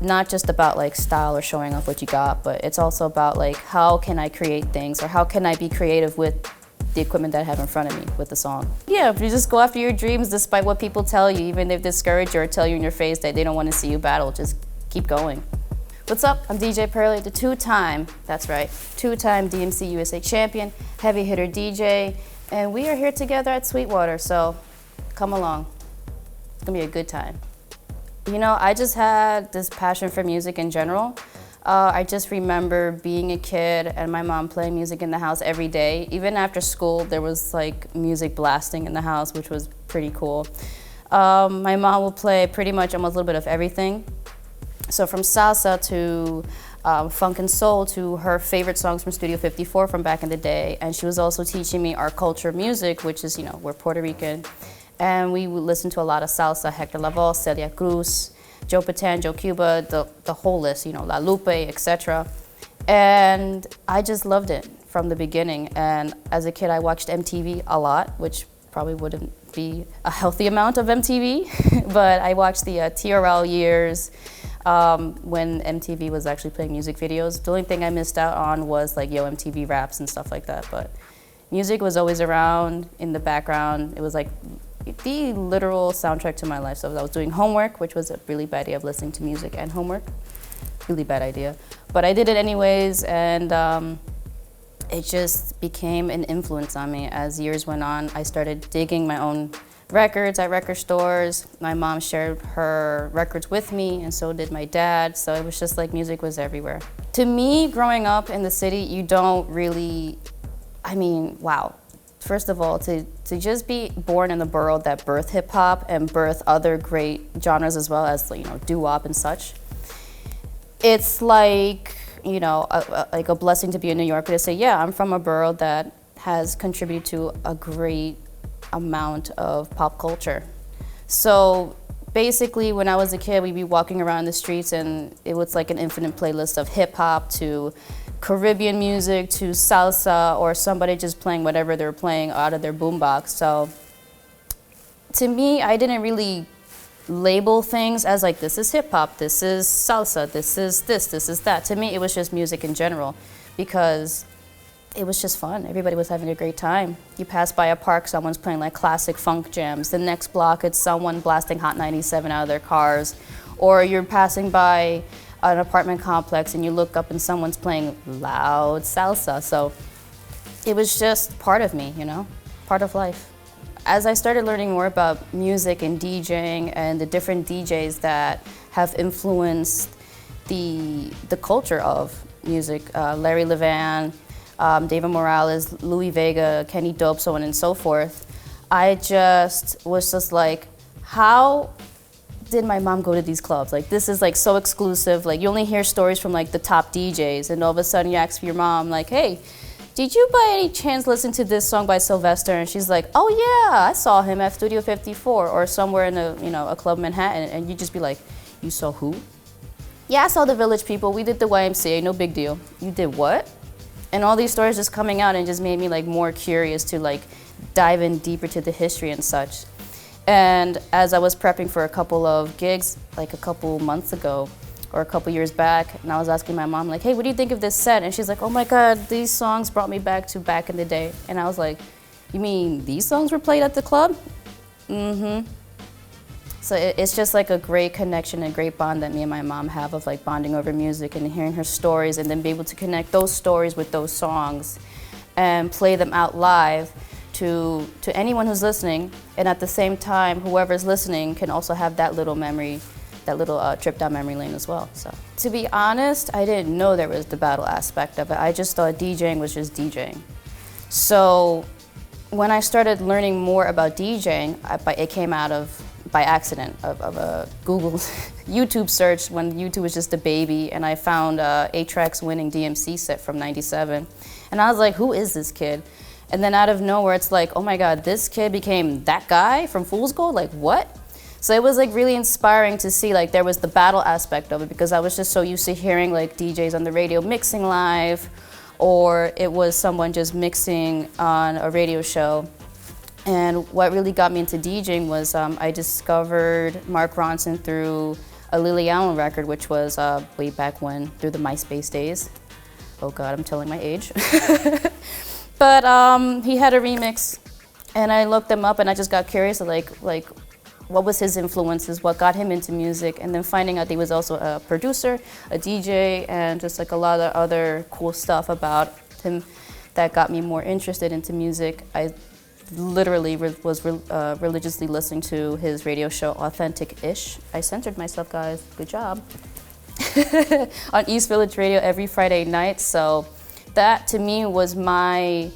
not just about like style or showing off what you got, but it's also about like how can I create things or how can I be creative with the equipment that I have in front of me with the song. Yeah, if you just go after your dreams despite what people tell you, even if they discourage you or tell you in your face that they don't want to see you battle, just keep going. What's up? I'm DJ Pearly, the two-time DMC USA champion, heavy hitter DJ, and we are here together at Sweetwater, so come along. It's gonna be a good time. You know, I just had this passion for music in general. I just remember being a kid and my mom playing music in the house every day. Even after school, there was like music blasting in the house, which was pretty cool. My mom would play pretty much almost a little bit of everything. So from salsa to funk and soul to her favorite songs from Studio 54 from back in the day. And she was also teaching me our culture music, which is, you know, we're Puerto Rican. And we would listen to a lot of salsa, Hector Lavoe, Celia Cruz, Joe Patan, Joe Cuba, the whole list, you know, La Lupe, etc. And I just loved it from the beginning. And as a kid, I watched MTV a lot, which probably wouldn't be a healthy amount of MTV, but I watched the TRL years when MTV was actually playing music videos. The only thing I missed out on was like Yo MTV Raps and stuff like that, but music was always around in the background. It was like the literal soundtrack to my life. So I was doing homework, which was a really bad idea of listening to music and homework. Really bad idea. But I did it anyways, and it just became an influence on me as years went on. I started digging my own records at record stores. My mom shared her records with me, and so did my dad. So it was just like music was everywhere. To me, growing up in the city, you don't really, wow. First of all, to just be born in a borough that birthed hip hop and birthed other great genres as well as, you know, doo-wop and such. It's like, you know, like a blessing to be in New York to say, yeah, I'm from a borough that has contributed to a great amount of pop culture. So basically, when I was a kid, we'd be walking around the streets and it was like an infinite playlist of hip hop to Caribbean music to salsa or somebody just playing whatever they were playing out of their boombox. So to me, I didn't really label things as like, this is hip hop, this is salsa, this is that. To me, it was just music in general because it was just fun. Everybody was having a great time. You pass by a park, someone's playing like classic funk jams. The next block, it's someone blasting Hot 97 out of their cars. Or you're passing by an apartment complex and you look up and someone's playing loud salsa. So it was just part of me, you know, part of life. As I started learning more about music and DJing and the different DJs that have influenced the culture of music, Larry Levan, David Morales, Louis Vega, Kenny Dope, so on and so forth, I just was just like, how did my mom go to these clubs? Like, this is like so exclusive. Like, you only hear stories from like the top DJs, and all of a sudden you ask your mom, like, hey, did you by any chance listen to this song by Sylvester? And she's like, oh yeah, I saw him at Studio 54 or somewhere in a club in Manhattan. And you just be like, you saw who? Yeah, I saw the Village People. We did the YMCA, no big deal. You did what? And all these stories just coming out and just made me like more curious to like dive in deeper to the history and such. And as I was prepping for a couple of gigs, like a couple months ago or a couple years back, and I was asking my mom, like, hey, what do you think of this set? And she's like, oh my God, these songs brought me back to back in the day. And I was like, you mean these songs were played at the club? Mm-hmm. So it's just like a great connection, a great bond that me and my mom have of like bonding over music and hearing her stories and then be able to connect those stories with those songs and play them out live to anyone who's listening. And at the same time, whoever's listening can also have that little memory, that little trip down memory lane as well. So to be honest, I didn't know there was the battle aspect of it. I just thought DJing was just DJing. So when I started learning more about DJing, it came out of by accident of a Google YouTube search when YouTube was just a baby, and I found A-Track's winning DMC set from '97. And I was like, who is this kid? And then out of nowhere, it's like, oh my God, this kid became that guy from Fool's Gold? Like, what? So it was like really inspiring to see like there was the battle aspect of it, because I was just so used to hearing like DJs on the radio mixing live, or it was someone just mixing on a radio show. And what really got me into DJing was I discovered Mark Ronson through a Lily Allen record, which was way back when, through the MySpace days. Oh God, I'm telling my age. But he had a remix, and I looked him up, and I just got curious, like what was his influences, what got him into music, and then finding out he was also a producer, a DJ, and just like a lot of other cool stuff about him that got me more interested into music. I literally was religiously listening to his radio show, Authentic-ish. I censored myself, guys. Good job. On East Village Radio every Friday night. So that to me was my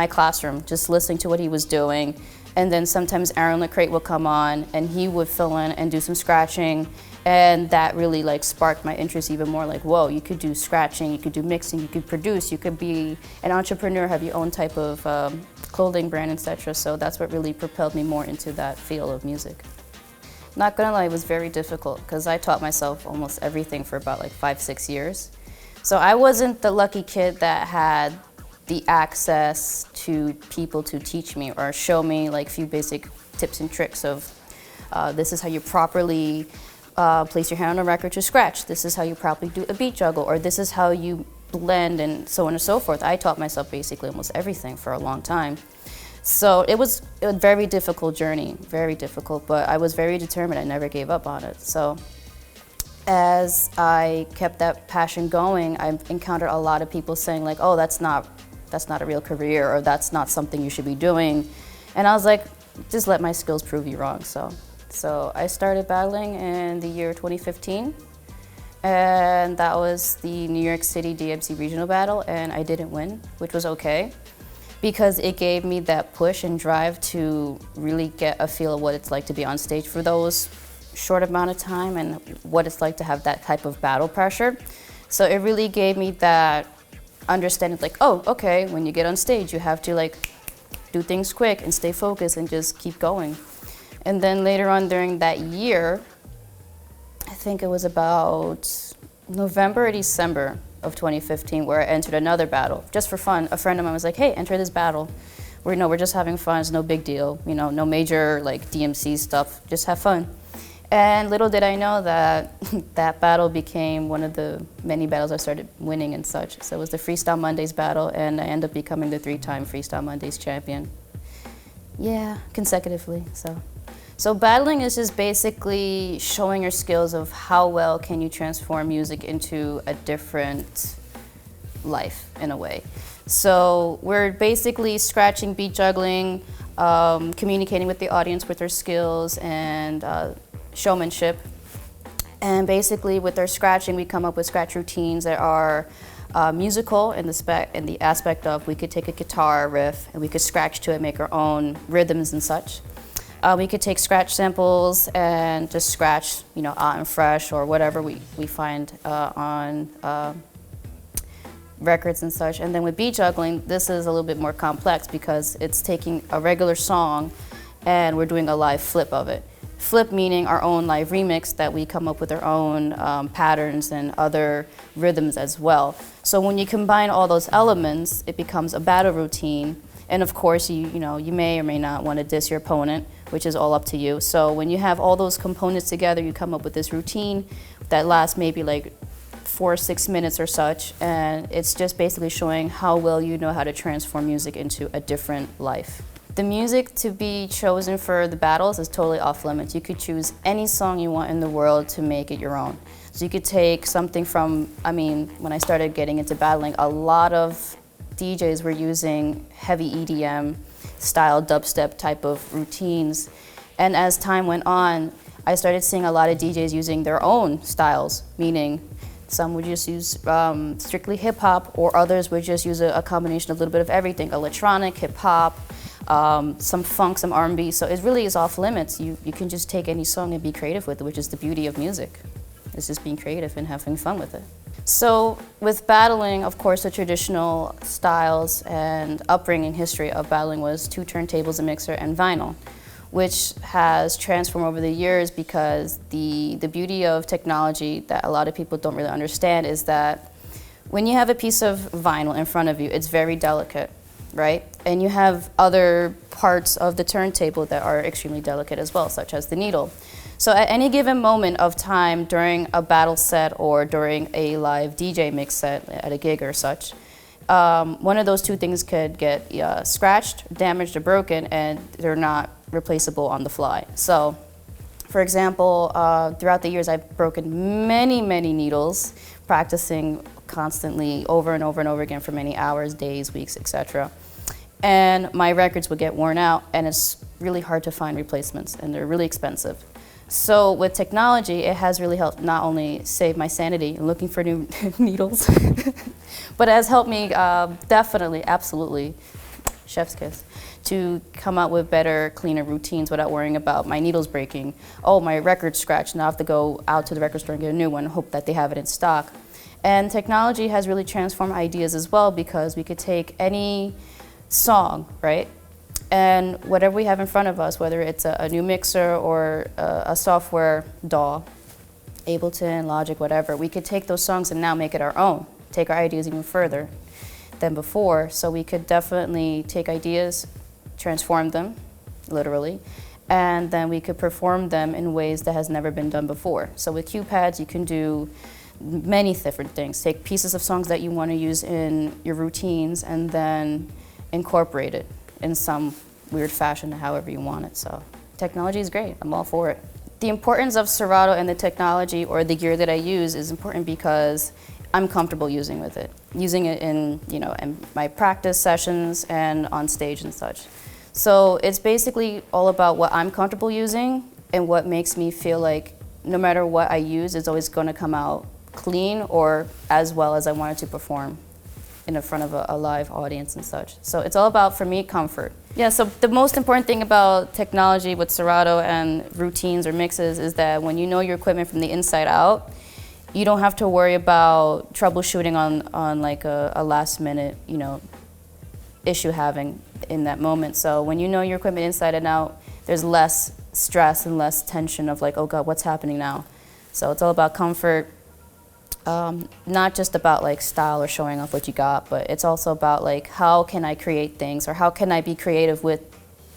classroom, just listening to what he was doing. And then sometimes Aaron LeCrate would come on and he would fill in and do some scratching. And that really like sparked my interest even more, like, whoa, you could do scratching, you could do mixing, you could produce, you could be an entrepreneur, have your own type of clothing brand, etc. So that's what really propelled me more into that field of music. Not gonna lie, it was very difficult because I taught myself almost everything for about like 5-6 years. So I wasn't the lucky kid that had the access to people to teach me or show me like a few basic tips and tricks of this is how you properly place your hand on a record to scratch. This is how you properly do a beat juggle, or this is how you blend, and so on and so forth. I taught myself basically almost everything for a long time. So it was a very difficult journey, very difficult, but I was very determined. I never gave up on it. So as I kept that passion going, I encountered a lot of people saying like, oh, that's not a real career, or that's not something you should be doing. And I was like, just let my skills prove you wrong. So I started battling in the year 2015, and that was the New York City DMC regional battle, and I didn't win, which was okay, because it gave me that push and drive to really get a feel of what it's like to be on stage for those short amount of time and what it's like to have that type of battle pressure. So it really gave me that understanding, like, oh, okay, when you get on stage, you have to like do things quick and stay focused and just keep going. And then later on during that year, I think it was about November or December of 2015, where I entered another battle, just for fun. A friend of mine was like, hey, enter this battle. We're just having fun, it's no big deal. You know, no major like DMC stuff, just have fun. And little did I know that that battle became one of the many battles I started winning and such. So it was the Freestyle Mondays battle, and I ended up becoming the 3-time Freestyle Mondays champion. Yeah, consecutively, So battling is just basically showing your skills of how well can you transform music into a different life, in a way. So we're basically scratching, beat juggling, communicating with the audience with our skills and showmanship. And basically with our scratching, we come up with scratch routines that are musical in the aspect of we could take a guitar riff and we could scratch to it, make our own rhythms and such. We could take scratch samples and just scratch, you know, hot and fresh or whatever we find on records and such. And then with beat juggling, this is a little bit more complex because it's taking a regular song and we're doing a live flip of it. Flip meaning our own live remix that we come up with our own patterns and other rhythms as well. So when you combine all those elements, it becomes a battle routine. And of course, you may or may not want to diss your opponent, which is all up to you. So when you have all those components together, you come up with this routine that lasts maybe like 4 or 6 minutes or such. And it's just basically showing how well you know how to transform music into a different life. The music to be chosen for the battles is totally off limits. You could choose any song you want in the world to make it your own. So you could take something from, when I started getting into battling, a lot of DJs were using heavy EDM style dubstep type of routines. And as time went on, I started seeing a lot of DJs using their own styles, meaning some would just use strictly hip hop, or others would just use a combination of a little bit of everything, electronic, hip hop, some funk, some R&B. So it really is off limits. You can just take any song and be creative with it, which is the beauty of music. It's just being creative and having fun with it. So with battling, of course, the traditional styles and upbringing history of battling was 2 turntables, a mixer, and vinyl, which has transformed over the years because the beauty of technology that a lot of people don't really understand is that when you have a piece of vinyl in front of you, it's very delicate, right? And you have other parts of the turntable that are extremely delicate as well, such as the needle. So at any given moment of time during a battle set or during a live DJ mix set at a gig or such, one of those two things could get scratched, damaged, or broken, and they're not replaceable on the fly. So, for example, throughout the years, I've broken many, many needles, practicing constantly over and over and over again for many hours, days, weeks, etc. And my records would get worn out, and it's really hard to find replacements, and they're really expensive. So with technology, it has really helped not only save my sanity in looking for new needles, but it has helped me definitely, absolutely, chef's kiss, to come out with better, cleaner routines without worrying about my needles breaking. Oh, my record's scratched, now I have to go out to the record store and get a new one, hope that they have it in stock. And technology has really transformed ideas as well, because we could take any song, right? And whatever we have in front of us, whether it's a new mixer or a software DAW, Ableton, Logic, whatever, we could take those songs and now make it our own, take our ideas even further than before. So we could definitely take ideas, transform them, literally, and then we could perform them in ways that has never been done before. So with cue pads, you can do many different things. Take pieces of songs that you want to use in your routines and then incorporate it in some weird fashion, however you want it. So technology is great. I'm all for it. The importance of Serato and the technology or the gear that I use is important because I'm comfortable using it in, in my practice sessions and on stage and such. So it's basically all about what I'm comfortable using and what makes me feel like no matter what I use, it's always going to come out clean or as well as I want it to perform in front of a live audience and such. So it's all about, for me, comfort. Yeah, so the most important thing about technology with Serato and routines or mixes is that when you know your equipment from the inside out, you don't have to worry about troubleshooting on like a last minute, issue having in that moment. So when you know your equipment inside and out, there's less stress and less tension of like, oh God, what's happening now? So it's all about comfort. Not just about like style or showing off what you got, but it's also about like how can I create things or how can I be creative with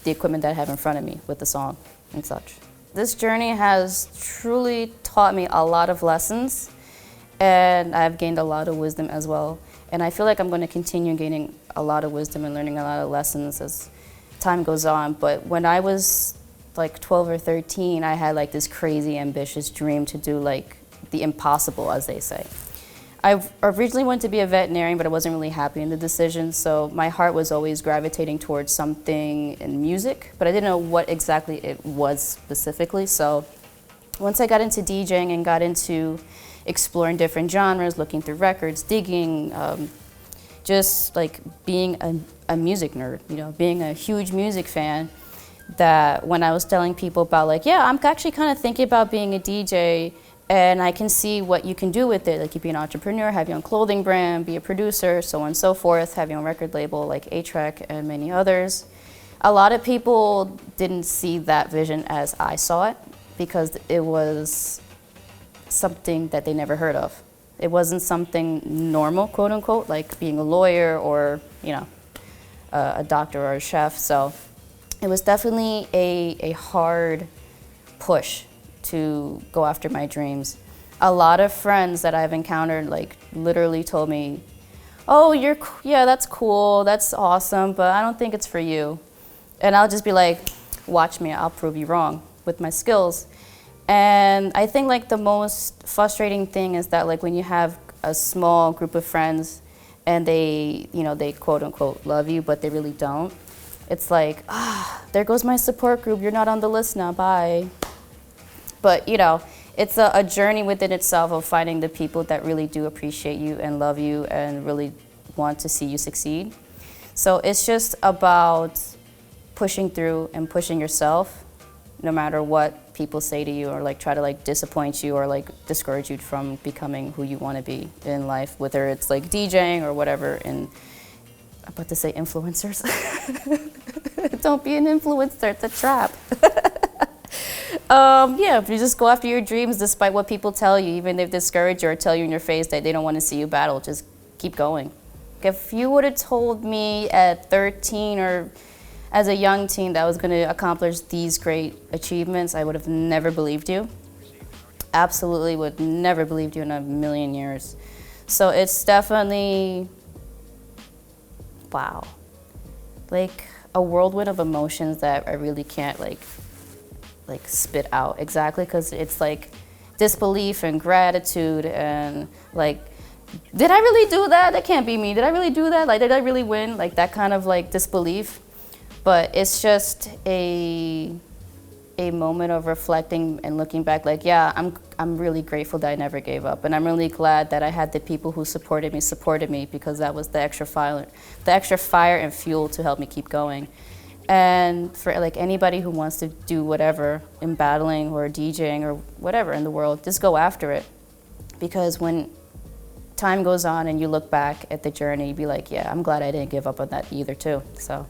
the equipment that I have in front of me with the song and such. This journey has truly taught me a lot of lessons, and I've gained a lot of wisdom as well. And I feel like I'm going to continue gaining a lot of wisdom and learning a lot of lessons as time goes on. But when I was like 12 or 13, I had like this crazy ambitious dream to do like the impossible, as they say. I originally wanted to be a veterinarian, but I wasn't really happy in the decision, so my heart was always gravitating towards something in music, but I didn't know what exactly it was specifically. So once I got into DJing and got into exploring different genres, looking through records, digging, just like being a music nerd, being a huge music fan, that when I was telling people about like, yeah, I'm actually kind of thinking about being a DJ, and I can see what you can do with it. Like you be an entrepreneur, have your own clothing brand, be a producer, so on and so forth, have your own record label like A-Track and many others. A lot of people didn't see that vision as I saw it because it was something that they never heard of. It wasn't something normal, quote unquote, like being a lawyer or, a doctor or a chef. So it was definitely a hard push to go after my dreams. A lot of friends that I've encountered like literally told me, oh, yeah, that's cool, that's awesome, but I don't think it's for you. And I'll just be like, watch me, I'll prove you wrong with my skills. And I think like the most frustrating thing is that like when you have a small group of friends and they, they quote unquote love you, but they really don't. It's like, there goes my support group, you're not on the list now, bye. But it's a journey within itself of finding the people that really do appreciate you and love you and really want to see you succeed. So it's just about pushing through and pushing yourself, no matter what people say to you or like try to like disappoint you or like discourage you from becoming who you want to be in life, whether it's like DJing or whatever. And I'm about to say influencers. Don't be an influencer, it's a trap. Yeah, if you just go after your dreams despite what people tell you, even if they discourage you or tell you in your face that they don't want to see you battle, just keep going. If you would have told me at 13 or as a young teen that was going to accomplish these great achievements, I would have never believed you. Absolutely would never believed you in a million years. So it's definitely, wow, like a whirlwind of emotions that I really can't like spit out exactly, because it's like disbelief and gratitude and like, did I really do that? That can't be me. Did I really do that? Like, did I really win? Like that kind of like disbelief. But it's just a moment of reflecting and looking back, like, yeah, I'm really grateful that I never gave up, and I'm really glad that I had the people who supported me, because that was the extra fire and fuel to help me keep going. And for like anybody who wants to do whatever in battling or DJing or whatever in the world, just go after it, because when time goes on and you look back at the journey, you'd be like, yeah, I'm glad I didn't give up on that either too. So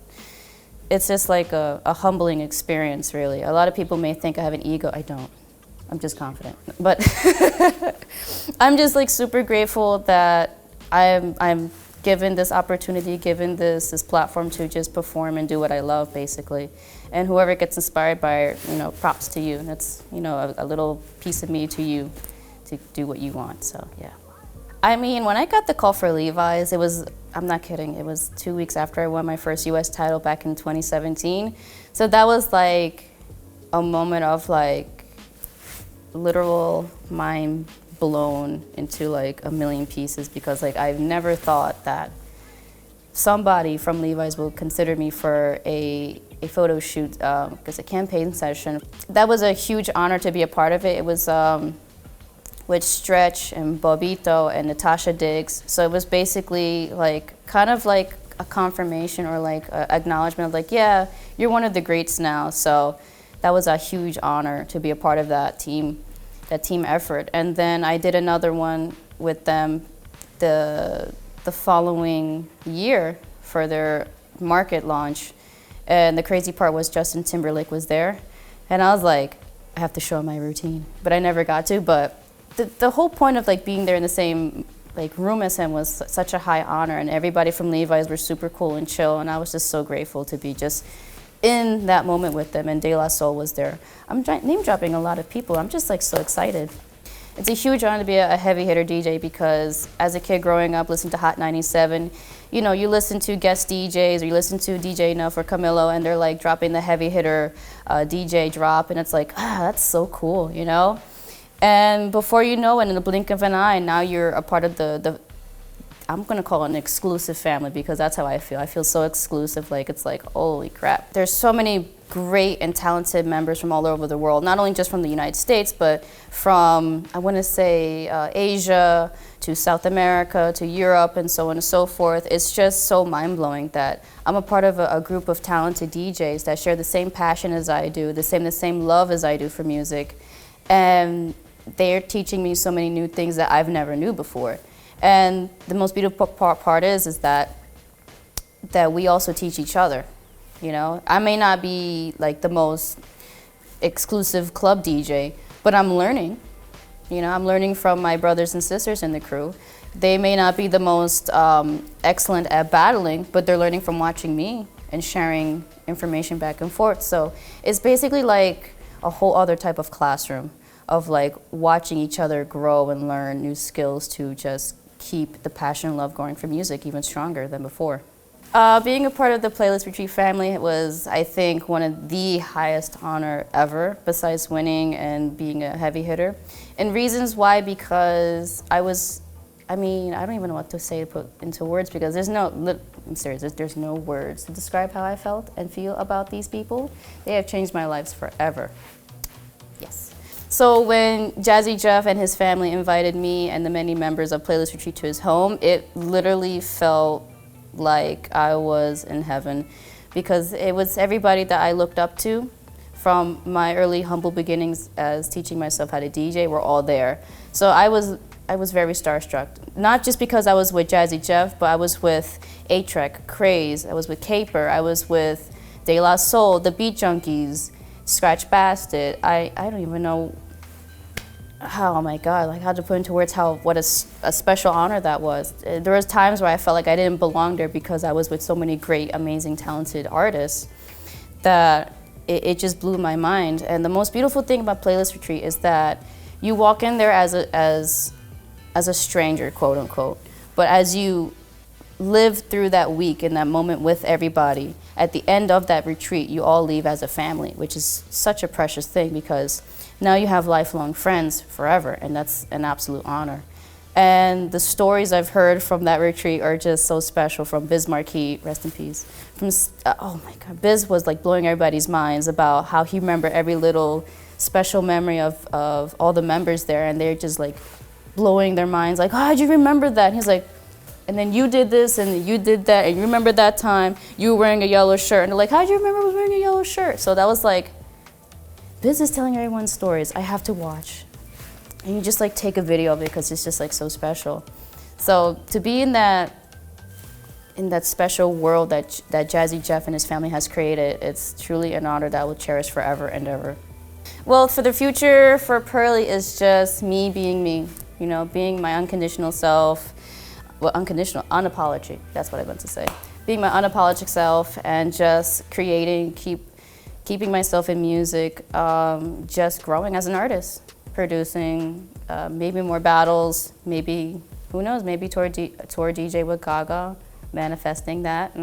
it's just like a humbling experience, really. A lot of people may think I have an ego. I don't. I'm just confident. But I'm just like super grateful that I'm given this opportunity, given this platform to just perform and do what I love, basically. And whoever gets inspired by it, props to you. That's, a little piece of me to you to do what you want, so yeah. I mean, when I got the call for Levi's, it was, I'm not kidding, it was 2 weeks after I won my first US title back in 2017. So that was like a moment of like literal mind blown into like a million pieces, because like I've never thought that somebody from Levi's will consider me for a photo shoot, because a campaign session. That was a huge honor to be a part of it. It was with Stretch and Bobito and Natasha Diggs. So it was basically like kind of like a confirmation or like a acknowledgement of like, yeah, you're one of the greats now. So that was a huge honor to be a part of that team effort. And then I did another one with them the following year for their market launch. And the crazy part was Justin Timberlake was there. And I was like, I have to show him my routine. But I never got to. But the whole point of like being there in the same like room as him was such a high honor, and everybody from Levi's were super cool and chill, and I was just so grateful to be just in that moment with them. And De La Soul was there. I'm name dropping a lot of people. I'm just like so excited. It's a huge honor to be a heavy hitter DJ, because as a kid growing up listening to Hot 97, you listen to guest DJs or you listen to DJ Nuff or Camilo, and they're like dropping the heavy hitter DJ drop, and it's like, that's so cool, And before you know it, in the blink of an eye, now you're a part of the I'm gonna call it an exclusive family, because that's how I feel. I feel so exclusive, like it's like, holy crap. There's so many great and talented members from all over the world, not only just from the United States, but from, I wanna say, Asia to South America to Europe and so on and so forth. It's just so mind-blowing that I'm a part of a group of talented DJs that share the same passion as I do, the same love as I do for music. And they're teaching me so many new things that I've never knew before. And the most beautiful part is that we also teach each other. I may not be like the most exclusive club DJ, but I'm learning. I'm learning from my brothers and sisters in the crew. They may not be the most excellent at battling, but they're learning from watching me and sharing information back and forth. So it's basically like a whole other type of classroom of like watching each other grow and learn new skills to just keep the passion and love going for music even stronger than before. Being a part of the Playlist Retreat family was, I think, one of the highest honor ever, besides winning and being a heavy hitter. And reasons why, because I don't even know what to say to put into words, because I'm serious, there's no words to describe how I felt and feel about these people. They have changed my life forever. Yes. So when Jazzy Jeff and his family invited me and the many members of Playlist Retreat to his home, it literally felt like I was in heaven, because it was everybody that I looked up to from my early humble beginnings as teaching myself how to DJ were all there. So I was very starstruck, not just because I was with Jazzy Jeff, but I was with A-Trek, Craze, I was with Caper, I was with De La Soul, the Beat Junkies, Scratch Bastard. I don't even know how, oh my God, like how to put into words what a special honor that was. There was times where I felt like I didn't belong there because I was with so many great, amazing, talented artists. that it just blew my mind. And the most beautiful thing about Playlist Retreat is that you walk in there as a stranger, quote unquote, but as you live through that week and that moment with everybody, at the end of that retreat, you all leave as a family, which is such a precious thing because now you have lifelong friends forever, and that's an absolute honor. And the stories I've heard from that retreat are just so special, from Biz Marquis, rest in peace. Oh my God, Biz was like blowing everybody's minds about how he remembered every little special memory of all the members there, and they're just like blowing their minds, like, oh, how'd you remember that? And he's like, and then you did this, and you did that, and you remember that time you were wearing a yellow shirt. And they're like, how'd you remember I was wearing a yellow shirt? So that was like, Biz is telling everyone stories. I have to watch. And you just like take a video of it because it's just like so special. So to be in that special world that Jazzy Jeff and his family has created, it's truly an honor that I will cherish forever and ever. Well, for the future for Pearly is just me being me, you know, being my unconditional self. Well, unapologetic, that's what I meant to say. Being my unapologetic self and just creating, keeping myself in music, just growing as an artist. Producing, maybe more battles, maybe, who knows, maybe tour DJ with Gaga, manifesting that.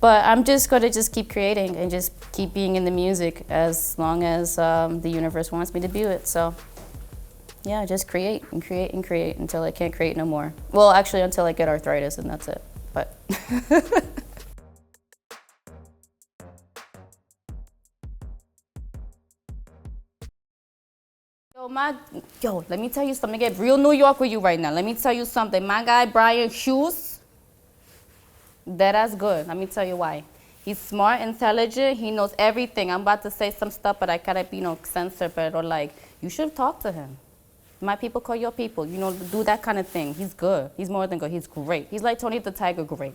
But I'm just going to just keep creating and just keep being in the music as long as the universe wants me to do it. So yeah, just create and create and create until I can't create no more. Well, actually until I get arthritis, and that's it. But let me tell you something. Get real New York with you right now. Let me tell you something. My guy, Brian Hughes, that's good. Let me tell you why. He's smart, intelligent. He knows everything. I'm about to say some stuff, but I gotta be, censor, but or like, you should talk to him. My people call your people. Do that kind of thing. He's good. He's more than good. He's great. He's like Tony the Tiger, great.